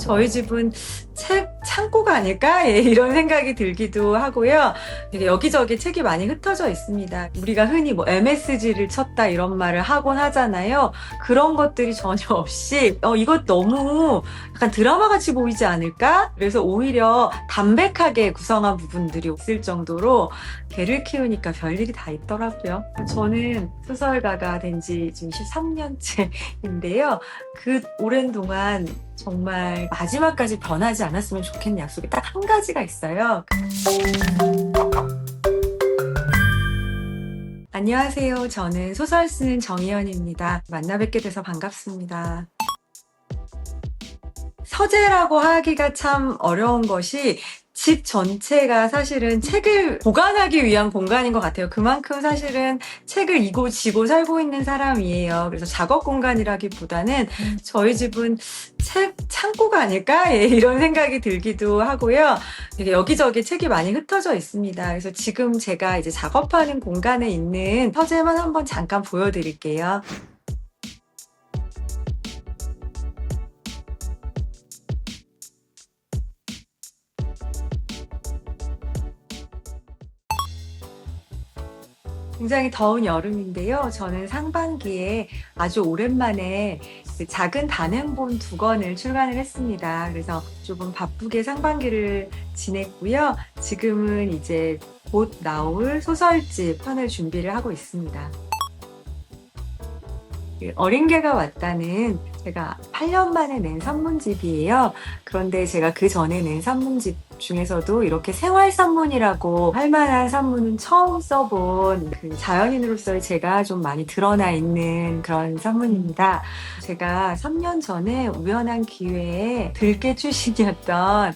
저희 집은 책 창고가 아닐까? 예, 이런 생각이 들기도 하고요. 되게 여기저기 책이 많이 흩어져 있습니다. 우리가 흔히 뭐 MSG를 쳤다 이런 말을 하곤 하잖아요. 그런 것들이 전혀 없이 이것 너무 약간 드라마 같이 보이지 않을까? 그래서 오히려 담백하게 구성한 부분들이 있을 정도로 개를 키우니까 별일이 다 있더라고요. 저는 소설가가 된 지 지금 13년째인데요. 그 오랜 동안 정말 마지막까지 변하지 않았으면 좋겠는 약속이 딱 한 가지가 있어요. 안녕하세요. 저는 소설 쓰는 정희연입니다. 만나 뵙게 돼서 반갑습니다. 서재라고 하기가 참 어려운 것이 집 전체가 사실은 책을 보관하기 위한 공간인 것 같아요. 그만큼 사실은 책을 이고 지고 살고 있는 사람이에요. 그래서 작업 공간이라기보다는 저희 집은 책 창고가 아닐까? 예, 이런 생각이 들기도 하고요. 되게 여기저기 책이 많이 흩어져 있습니다. 그래서 지금 제가 이제 작업하는 공간에 있는 서재만 한번 잠깐 보여드릴게요. 굉장히 더운 여름인데요. 저는 상반기에 아주 오랜만에 그 작은 단행본 2권을 출간을 했습니다. 그래서 조금 바쁘게 상반기를 지냈고요. 지금은 이제 곧 나올 소설집 편을 준비를 하고 있습니다. 어린 개가 왔다는 제가 8년 만에 낸 산문집이에요. 그런데 제가 그 전에 낸 산문집 중에서도 이렇게 생활 산문이라고 할 만한 산문은 처음 써본 그 자연인으로서의 제가 좀 많이 드러나 있는 그런 산문입니다. 제가 3년 전에 우연한 기회에 들개 출신이었던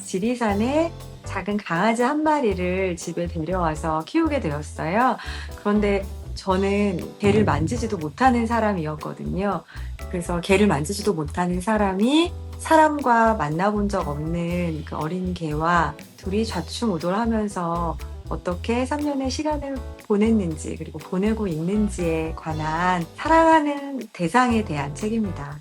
지리산에 작은 강아지 한 마리를 집에 데려와서 키우게 되었어요. 그런데 저는 개를 만지지도 못하는 사람이었거든요. 그래서 개를 만지지도 못하는 사람이 사람과 만나본 적 없는 그 어린 개와 둘이 좌충우돌하면서 어떻게 3년의 시간을 보냈는지 그리고 보내고 있는지에 관한 사랑하는 대상에 대한 책입니다.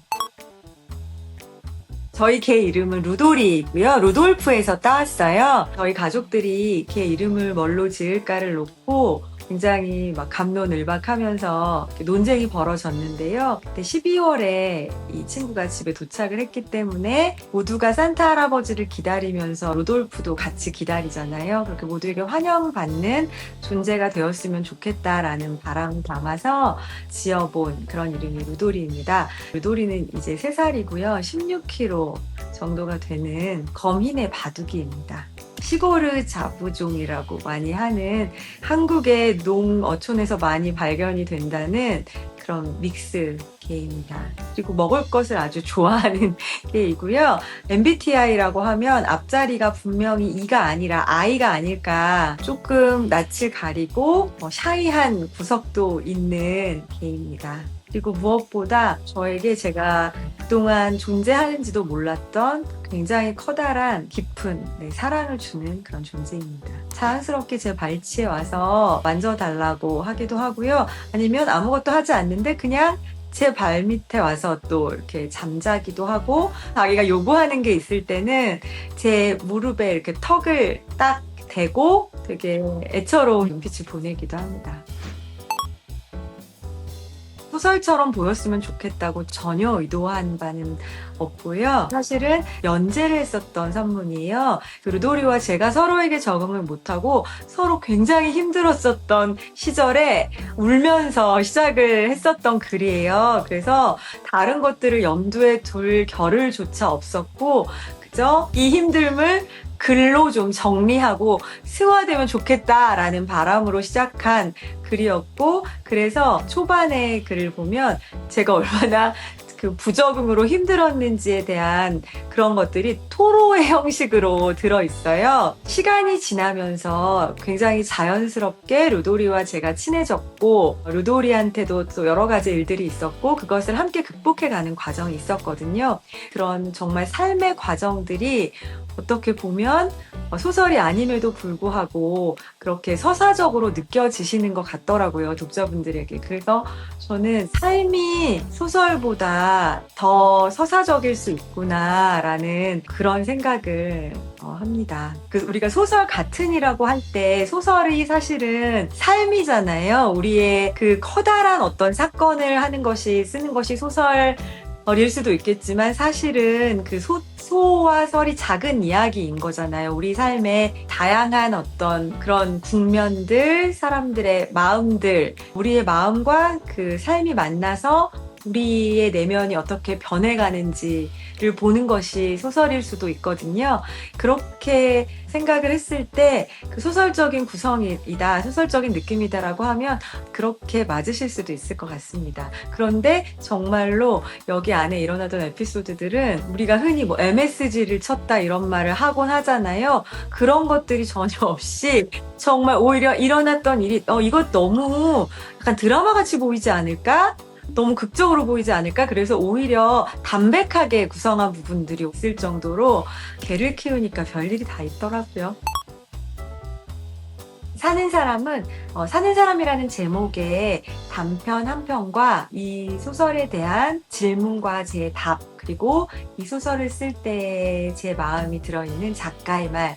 저희 개 이름은 루돌이고요. 루돌프에서 따왔어요. 저희 가족들이 개 이름을 뭘로 지을까를 놓고 굉장히 막 갑론을박하면서 논쟁이 벌어졌는데요. 그때 12월에 이 친구가 집에 도착을 했기 때문에 모두가 산타 할아버지를 기다리면서 루돌프도 같이 기다리잖아요. 그렇게 모두에게 환영받는 존재가 되었으면 좋겠다라는 바람 담아서 지어본 그런 이름이 루돌이입니다. 루돌이는 이제 3살이고요. 16kg 정도가 되는 검흰의 바둑이입니다. 시고르 자부종이라고 많이 하는 한국의 농어촌에서 많이 발견이 된다는 그런 믹스 개입니다. 그리고 먹을 것을 아주 좋아하는 개이고요. MBTI라고 하면 앞자리가 분명히 E가 아니라 I가 아닐까, 조금 낯을 가리고 샤이한 구석도 있는 개입니다. 그리고 무엇보다 저에게 제가 그동안 존재하는지도 몰랐던 굉장히 커다란 깊은 사랑을 주는 그런 존재입니다. 자연스럽게 제 발치에 와서 만져달라고 하기도 하고요. 아니면 아무것도 하지 않는데 그냥 제 발 밑에 와서 또 이렇게 잠자기도 하고, 자기가 요구하는 게 있을 때는 제 무릎에 이렇게 턱을 딱 대고 되게 애처로운 눈빛을 보내기도 합니다. 소설처럼 보였으면 좋겠다고 전혀 의도한 바는 없고요. 사실은 연재를 했었던 산문이에요. 루돌이와 제가 서로에게 적응을 못하고 서로 굉장히 힘들었었던 시절에 울면서 시작을 했었던 글이에요. 그래서 다른 것들을 염두에 둘 겨를조차 없었고 그저 이 힘듦을 글로 좀 정리하고 승화되면 좋겠다라는 바람으로 시작한 글이었고, 그래서 초반에 글을 보면 제가 얼마나 그 부적응으로 힘들었는지에 대한 그런 것들이 토로의 형식으로 들어있어요. 시간이 지나면서 굉장히 자연스럽게 루돌이와 제가 친해졌고, 루돌이한테도 또 여러 가지 일들이 있었고, 그것을 함께 극복해가는 과정이 있었거든요. 그런 정말 삶의 과정들이 어떻게 보면 소설이 아님에도 불구하고 그렇게 서사적으로 느껴지시는 것 같더라고요, 독자분들에게. 그래서 저는 삶이 소설보다 소설보다 더 서사적일 수 있구나라는 그런 생각을 합니다. 우리가 소설 같은이라고 할 때 소설이 사실은 삶이잖아요. 우리의 그 커다란 어떤 사건을 하는 것이 쓰는 것이 소설일 수도 있겠지만 사실은 그 소와 설이 작은 이야기인 거잖아요. 우리 삶의 다양한 어떤 그런 국면들, 사람들의 마음들, 우리의 마음과 그 삶이 만나서 우리의 내면이 어떻게 변해가는지를 보는 것이 소설일 수도 있거든요. 그렇게 생각을 했을 때 그 소설적인 구성이다, 소설적인 느낌이다라고 하면 그렇게 맞으실 수도 있을 것 같습니다. 그런데 정말로 여기 안에 일어나던 에피소드들은 우리가 흔히 뭐 MSG를 쳤다 이런 말을 하곤 하잖아요. 그런 것들이 전혀 없이 정말 오히려 일어났던 일이 이것 너무 약간 드라마 같이 보이지 않을까? 너무 극적으로 보이지 않을까? 그래서 오히려 담백하게 구성한 부분들이 있을 정도로 개를 키우니까 별일이 다 있더라고요. 사는 사람이라는 제목의 단편 한 편과 이 소설에 대한 질문과 제 답, 그리고 이 소설을 쓸 때 제 마음이 들어있는 작가의 말,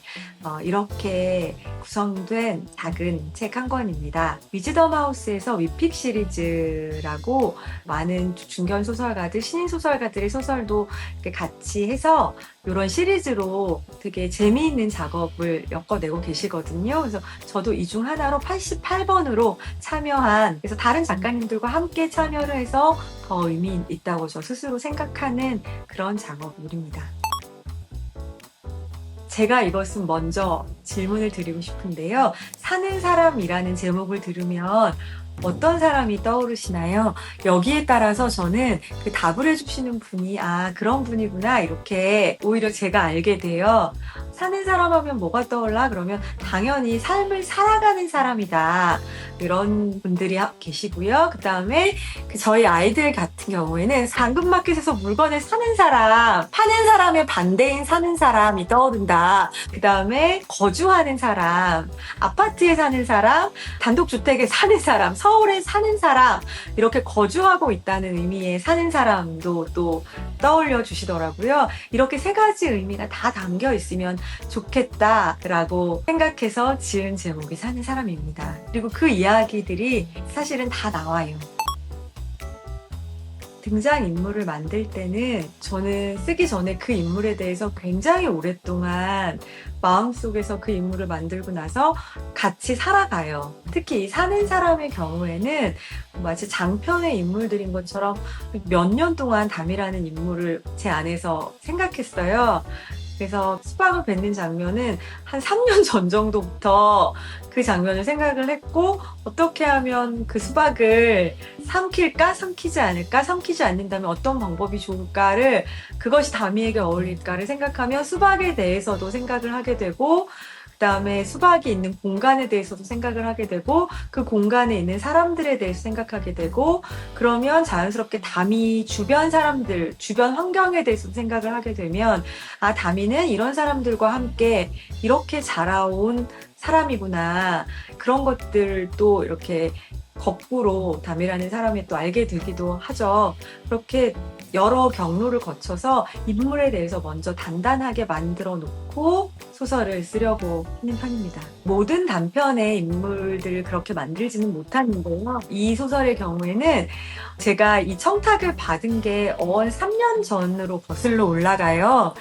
이렇게 구성된 작은 책 한 권입니다. 위즈덤 하우스에서 위픽 시리즈라고 많은 중견 소설가들, 신인 소설가들의 소설도 이렇게 같이 해서 이런 시리즈로 되게 재미있는 작업을 엮어내고 계시거든요. 그래서 저도 이 중 하나로 88번으로 참여한, 그래서 다른 작가님들과 함께 참여를 해서 더 의미 있다고 저 스스로 생각하는 그런 작업물입니다. 제가 이것은 먼저 질문을 드리고 싶은데요. 사는 사람이라는 제목을 들으면 어떤 사람이 떠오르시나요? 여기에 따라서 저는 그 답을 해주시는 분이 그런 분이구나 이렇게 오히려 제가 알게 돼요. 사는 사람 하면 뭐가 떠올라? 그러면 당연히 삶을 살아가는 사람이다. 이런 분들이 계시고요. 그 다음에 저희 아이들 같은 경우에는 당근마켓에서 물건을 사는 사람, 파는 사람의 반대인 사는 사람이 떠오른다. 그 다음에 거주하는 사람, 아파트에 사는 사람, 단독주택에 사는 사람, 서울에 사는 사람, 이렇게 거주하고 있다는 의미의 사는 사람도 또 떠올려 주시더라고요. 이렇게 세 가지 의미가 다 담겨 있으면 좋겠다라고 생각해서 지은 제목이 사는 사람입니다. 그리고 그 이야기들이 사실은 다 나와요. 등장인물을 만들 때는 저는 쓰기 전에 그 인물에 대해서 굉장히 오랫동안 마음속에서 그 인물을 만들고 나서 같이 살아가요. 특히 이 사는 사람의 경우에는 마치 장편의 인물들인 것처럼 몇 년 동안 담이라는 인물을 제 안에서 생각했어요. 그래서 수박을 뱉는 장면은 한 3년 전 정도부터 그 장면을 생각을 했고, 어떻게 하면 그 수박을 삼킬까? 삼키지 않을까? 삼키지 않는다면 어떤 방법이 좋을까를, 그것이 다미에게 어울릴까를 생각하며 수박에 대해서도 생각을 하게 되고, 그 다음에 수박이 있는 공간에 대해서도 생각을 하게 되고, 그 공간에 있는 사람들에 대해서 생각하게 되고, 그러면 자연스럽게 다미 주변 사람들, 주변 환경에 대해서도 생각을 하게 되면, 다미는 이런 사람들과 함께 이렇게 자라온 사람이구나. 그런 것들도 이렇게 거꾸로 다미라는 사람이 또 알게 되기도 하죠. 그렇게 여러 경로를 거쳐서 인물에 대해서 먼저 단단하게 만들어 놓고 소설을 쓰려고 하는 편입니다. 모든 단편의 인물들을 그렇게 만들지는 못하는데요. 이 소설의 경우에는 제가 이 청탁을 받은 게 3년 전으로 거슬러 올라가요.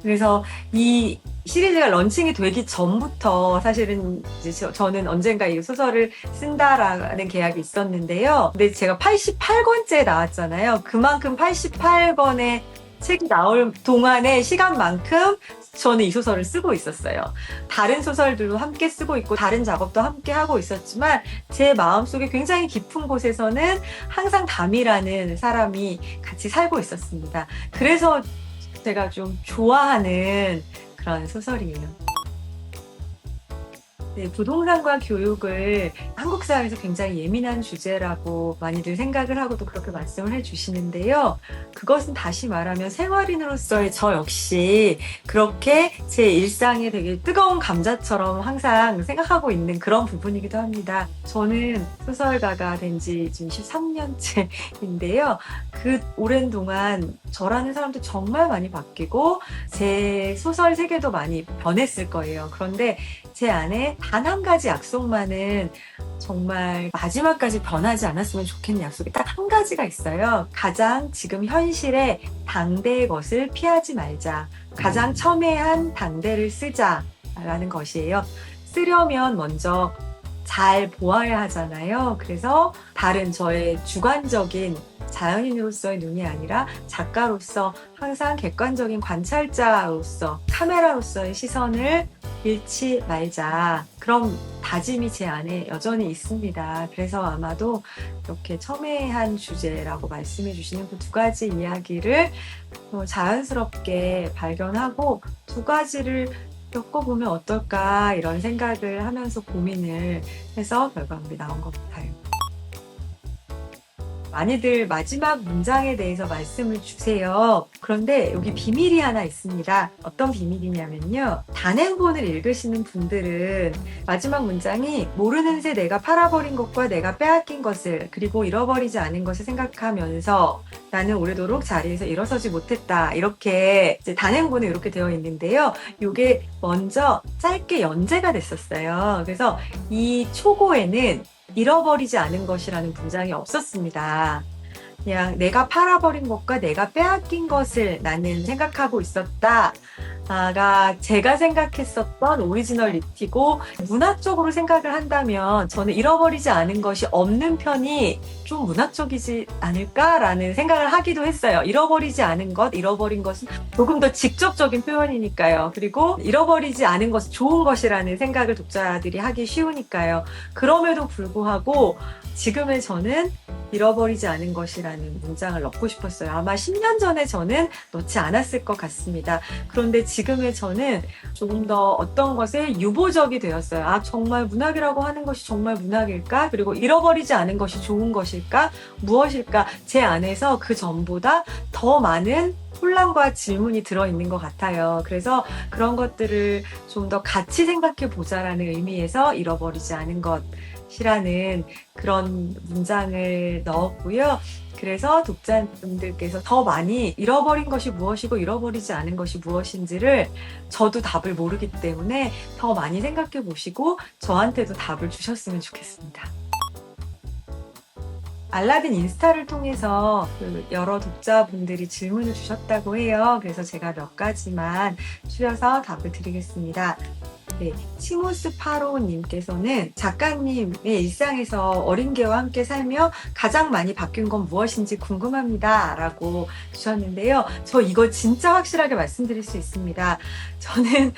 그래서 이 시리즈가 런칭이 되기 전부터 사실은 이제 저는 언젠가 이 소설을 쓴다라는 계약이 있었는데요. 근데 제가 88권째 나왔잖아요. 그만큼 88권의 책이 나올 동안의 시간만큼 저는 이 소설을 쓰고 있었어요. 다른 소설들도 함께 쓰고 있고 다른 작업도 함께 하고 있었지만 제 마음속에 굉장히 깊은 곳에서는 항상 담이라는 사람이 같이 살고 있었습니다. 그래서 제가 좀 좋아하는 그런 소설이에요. 네, 부동산과 교육을 한국 사회에서 굉장히 예민한 주제라고 많이들 생각을 하고 또 그렇게 말씀을 해주시는데요. 그것은 다시 말하면 생활인으로서의 저 역시 그렇게 제 일상에 되게 뜨거운 감자처럼 항상 생각하고 있는 그런 부분이기도 합니다. 저는 소설가가 된 지 지금 13년째인데요. 그 오랜 동안 저라는 사람도 정말 많이 바뀌고 제 소설 세계도 많이 변했을 거예요. 그런데 제 안에 단 한 가지 약속만은 정말 마지막까지 변하지 않았으면 좋겠는 약속이 딱 한 가지가 있어요. 가장 지금 현실의 당대의 것을 피하지 말자. 가장 첨예한 당대를 쓰자라는 것이에요. 쓰려면 먼저 잘 보아야 하잖아요. 그래서 다른 저의 주관적인 자연인으로서의 눈이 아니라 작가로서 항상 객관적인 관찰자로서 카메라로서의 시선을 잃지 말자. 그런 다짐이 제 안에 여전히 있습니다. 그래서 아마도 이렇게 첨예한 주제라고 말씀해 주시는 그 두 가지 이야기를 자연스럽게 발견하고 두 가지를 겪어보면 어떨까 이런 생각을 하면서 고민을 해서 결과물이 나온 것 같아요. 많이들 마지막 문장에 대해서 말씀을 주세요. 그런데 여기 비밀이 하나 있습니다. 어떤 비밀이냐면요. 단행본을 읽으시는 분들은 마지막 문장이 모르는 새 내가 팔아버린 것과 내가 빼앗긴 것을 그리고 잃어버리지 않은 것을 생각하면서 나는 오래도록 자리에서 일어서지 못했다. 이렇게 이제 단행본에 이렇게 되어 있는데요. 이게 먼저 짧게 연재가 됐었어요. 그래서 이 초고에는 잃어버리지 않은 것이라는 문장이 없었습니다. 그냥 내가 팔아버린 것과 내가 빼앗긴 것을 나는 생각하고 있었다. 가 제가 생각했었던 오리지널 리티고 문학적으로 생각을 한다면 저는 잃어버리지 않은 것이 없는 편이 좀 문학적이지 않을까라는 생각을 하기도 했어요. 잃어버리지 않은 것, 잃어버린 것은 조금 더 직접적인 표현이니까요. 그리고 잃어버리지 않은 것은 좋은 것이라는 생각을 독자들이 하기 쉬우니까요. 그럼에도 불구하고 지금의 저는 잃어버리지 않은 것이라는 문장을 넣고 싶었어요. 아마 10년 전에 저는 넣지 않았을 것 같습니다. 그런데 지금의 저는 조금 더 어떤 것에 유보적이 되었어요. 아, 정말 문학이라고 하는 것이 정말 문학일까? 그리고 잃어버리지 않은 것이 좋은 것일까? 무엇일까? 제 안에서 그 전보다 더 많은 혼란과 질문이 들어있는 것 같아요. 그래서 그런 것들을 좀 더 같이 생각해 보자라는 의미에서 잃어버리지 않은 것이라는 그런 문장을 넣었고요. 그래서 독자분들께서 더 많이 잃어버린 것이 무엇이고 잃어버리지 않은 것이 무엇인지를 저도 답을 모르기 때문에 더 많이 생각해 보시고 저한테도 답을 주셨으면 좋겠습니다. 알라딘 인스타를 통해서 여러 독자분들이 질문을 주셨다고 해요. 그래서 제가 몇 가지만 추려서 답을 드리겠습니다. 네, 치모스 파로님께서는 작가님의 일상에서 어린 개와 함께 살며 가장 많이 바뀐 건 무엇인지 궁금합니다. 라고 주셨는데요. 저 이거 진짜 확실하게 말씀드릴 수 있습니다. 저는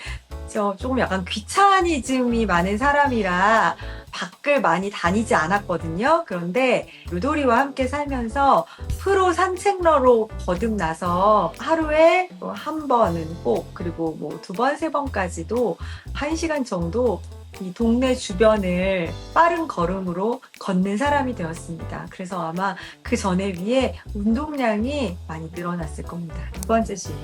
조금 약간 귀차니즘이 많은 사람이라 밖을 많이 다니지 않았거든요. 그런데 루도리와 함께 살면서 프로 산책러로 거듭나서 하루에 한 번은 꼭 그리고 뭐 두 번, 세 번까지도 1시간 정도 이 동네 주변을 빠른 걸음으로 걷는 사람이 되었습니다. 그래서 아마 그 전에 비해 운동량이 많이 늘어났을 겁니다. 두 번째 질문.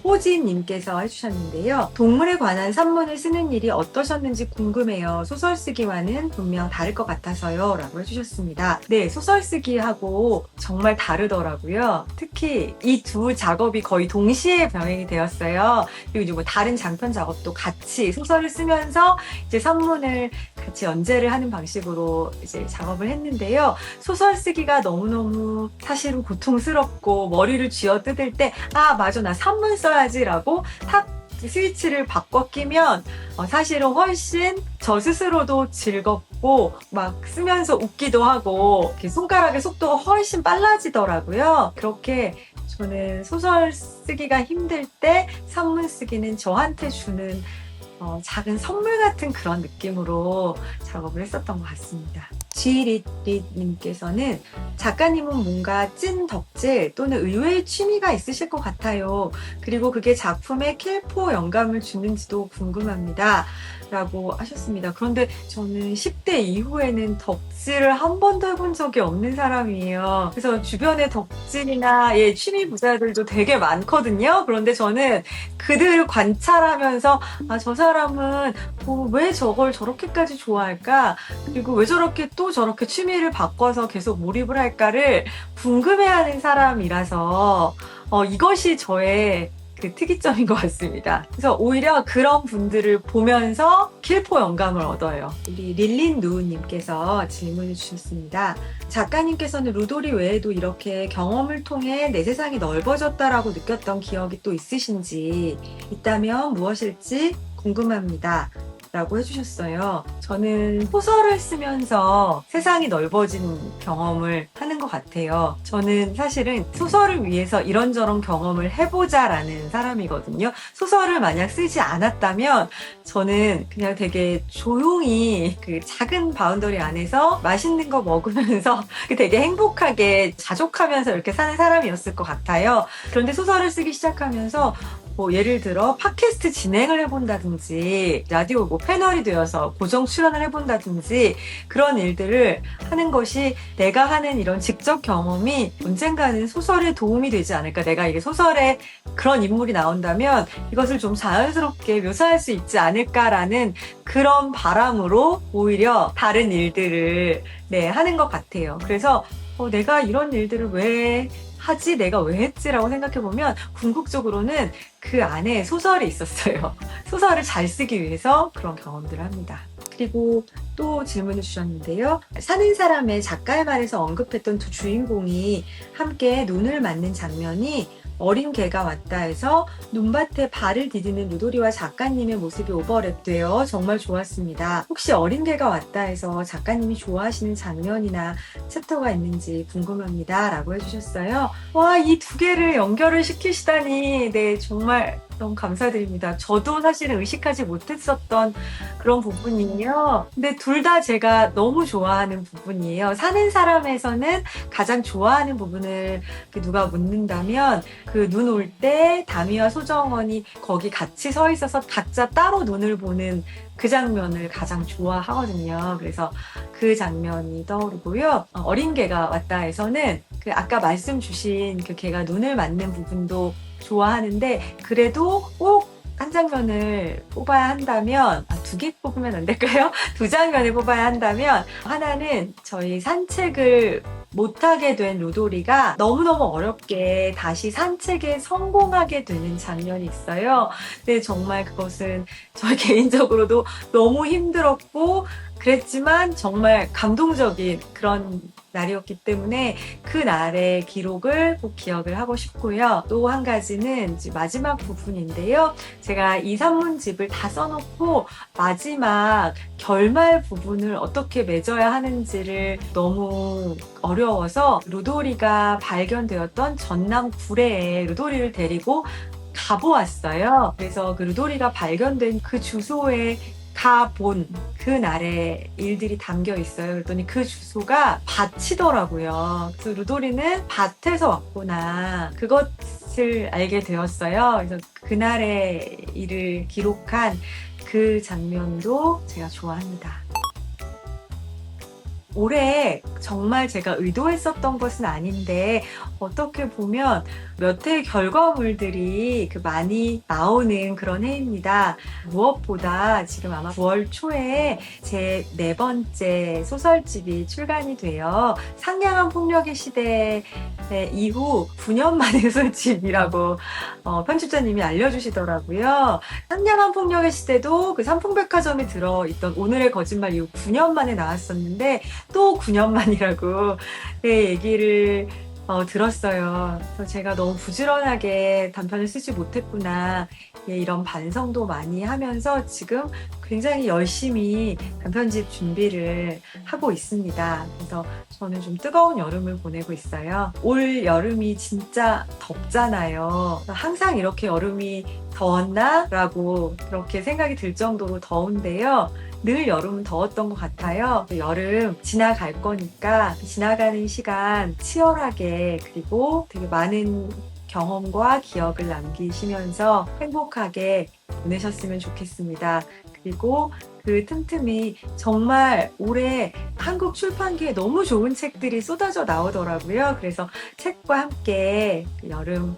호진님께서 해주셨는데요. 동물에 관한 산문을 쓰는 일이 어떠셨는지 궁금해요. 소설 쓰기와는 분명 다를 것 같아서요. 라고 해주셨습니다. 네, 소설 쓰기하고 정말 다르더라고요. 특히 이 두 작업이 거의 동시에 병행이 되었어요. 그리고 이제 뭐 다른 장편 작업도 같이 소설을 쓰면서 이제 산문을 같이 연재를 하는 방식으로 이제 작업을 했는데요. 소설 쓰기가 너무너무 사실은 고통스럽고 머리를 쥐어뜯을 때 아, 맞아, 나 산문 써야지라고 탁 스위치를 바꿔 끼면 사실은 훨씬 저 스스로도 즐겁고 막 쓰면서 웃기도 하고 손가락의 속도가 훨씬 빨라지더라고요. 그렇게 저는 소설 쓰기가 힘들 때 산문 쓰기는 저한테 주는 작은 선물 같은 그런 느낌으로 작업을 했었던 것 같습니다. 지리리님께서는 작가님은 뭔가 찐 덕질 또는 의외의 취미가 있으실 것 같아요. 그리고 그게 작품에 킬포 영감을 주는지도 궁금합니다. 라고 하셨습니다. 그런데 저는 10대 이후에는 덕질을 한 번도 해본 적이 없는 사람이에요. 그래서 주변에 덕질이나 취미 부자들도 되게 많거든요. 그런데 저는 그들을 관찰하면서 저 사람은 왜 저걸 저렇게까지 좋아할까? 그리고 왜 저렇게 또 저렇게 취미를 바꿔서 계속 몰입을 할까를 궁금해하는 사람이라서 이것이 저의 그 특이점인 것 같습니다. 그래서 오히려 그런 분들을 보면서 킬포 영감을 얻어요. 우리 릴린 누우님께서 질문을 주셨습니다. 작가님께서는 루돌이 외에도 이렇게 경험을 통해 내 세상이 넓어졌다라고 느꼈던 기억이 또 있으신지, 있다면 무엇일지 궁금합니다. 라고 해주셨어요. 저는 소설을 쓰면서 세상이 넓어진 경험을 하는 것 같아요. 저는 사실은 소설을 위해서 이런저런 경험을 해보자라는 사람이거든요. 소설을 만약 쓰지 않았다면 저는 그냥 되게 조용히 그 작은 바운더리 안에서 맛있는 거 먹으면서 되게 행복하게 자족하면서 이렇게 사는 사람이었을 것 같아요. 그런데 소설을 쓰기 시작하면서 예를 들어 팟캐스트 진행을 해본다든지 라디오 패널이 되어서 고정 출연을 해본다든지 그런 일들을 하는 것이 내가 하는 이런 직접 경험이 언젠가는 소설에 도움이 되지 않을까. 내가 이게 소설에 그런 인물이 나온다면 이것을 좀 자연스럽게 묘사할 수 있지 않을까라는 그런 바람으로 오히려 다른 일들을 하는 것 같아요. 그래서 내가 이런 일들을 왜 하지? 내가 왜 했지라고 생각해보면 궁극적으로는 그 안에 소설이 있었어요. 소설을 잘 쓰기 위해서 그런 경험들을 합니다. 그리고 또 질문을 주셨는데요. 사는 사람의 작가의 말에서 언급했던 두 주인공이 함께 눈을 맞는 장면이 어린 개가 왔다 해서 눈밭에 발을 디디는 루돌이와 작가님의 모습이 오버랩되어 정말 좋았습니다. 혹시 어린 개가 왔다 해서 작가님이 좋아하시는 장면이나 챕터가 있는지 궁금합니다. 라고 해주셨어요. 와, 이 두 개를 연결을 시키시다니 정말 너무 감사드립니다. 저도 사실은 의식하지 못했었던 그런 부분이에요. 근데 둘 다 제가 너무 좋아하는 부분이에요. 사는 사람에서는 가장 좋아하는 부분을 누가 묻는다면 그 눈 올 때 다미와 소정원이 거기 같이 서 있어서 각자 따로 눈을 보는 그 장면을 가장 좋아하거든요. 그래서 그 장면이 떠오르고요. 어린 개가 왔다 해서는 그 아까 말씀 주신 그 개가 눈을 맞는 부분도 좋아하는데 그래도 꼭 한 장면을 뽑아야 한다면 두 개 뽑으면 안 될까요? 두 장면을 뽑아야 한다면 하나는 저희 산책을 못하게 된 루돌이가 너무너무 어렵게 다시 산책에 성공하게 되는 장면이 있어요. 근데 정말 그것은 저 개인적으로도 너무 힘들었고 그랬지만 정말 감동적인 그런 날이었기 때문에 그 날의 기록을 꼭 기억을 하고 싶고요. 또 한 가지는 이제 마지막 부분인데요. 제가 이 산문집을 다 써놓고 마지막 결말 부분을 어떻게 맺어야 하는지를 너무 어려워서 루돌이가 발견되었던 전남 구례에 루돌이를 데리고 가보았어요. 그래서 그 루돌이가 발견된 그 주소에 가본 그날의 일들이 담겨 있어요. 그랬더니 그 주소가 밭이더라고요. 그래서 루돌이는 밭에서 왔구나. 그것을 알게 되었어요. 그래서 그날의 일을 기록한 그 장면도 제가 좋아합니다. 올해 정말 제가 의도했었던 것은 아닌데 어떻게 보면 몇 해 결과물들이 많이 나오는 그런 해입니다. 무엇보다 지금 아마 9월 초에 제 4번째 소설집이 출간이 돼요. 상냥한 폭력의 시대 이후 9년 만에 소설집이라고 편집자님이 알려주시더라고요. 상냥한 폭력의 시대도 그 삼풍백화점에 들어있던 오늘의 거짓말 이후 9년 만에 나왔었는데 또 9년 만이라고 얘기를 들었어요. 그래서 제가 너무 부지런하게 단편을 쓰지 못했구나. 이런 반성도 많이 하면서 지금 굉장히 열심히 단편집 준비를 하고 있습니다. 그래서 저는 좀 뜨거운 여름을 보내고 있어요. 올 여름이 진짜 덥잖아요. 항상 이렇게 여름이 더웠나? 라고 그렇게 생각이 들 정도로 더운데요. 늘 여름은 더웠던 것 같아요. 여름 지나갈 거니까 지나가는 시간 치열하게 그리고 되게 많은 경험과 기억을 남기시면서 행복하게 보내셨으면 좋겠습니다. 그리고 그 틈틈이 정말 올해 한국 출판기에 너무 좋은 책들이 쏟아져 나오더라고요. 그래서 책과 함께 그 여름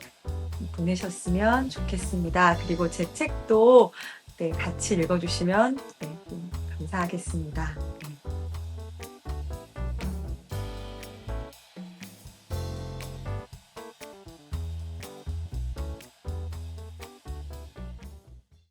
보내셨으면 좋겠습니다. 그리고 제 책도 같이 읽어주시면 감사하겠습니다.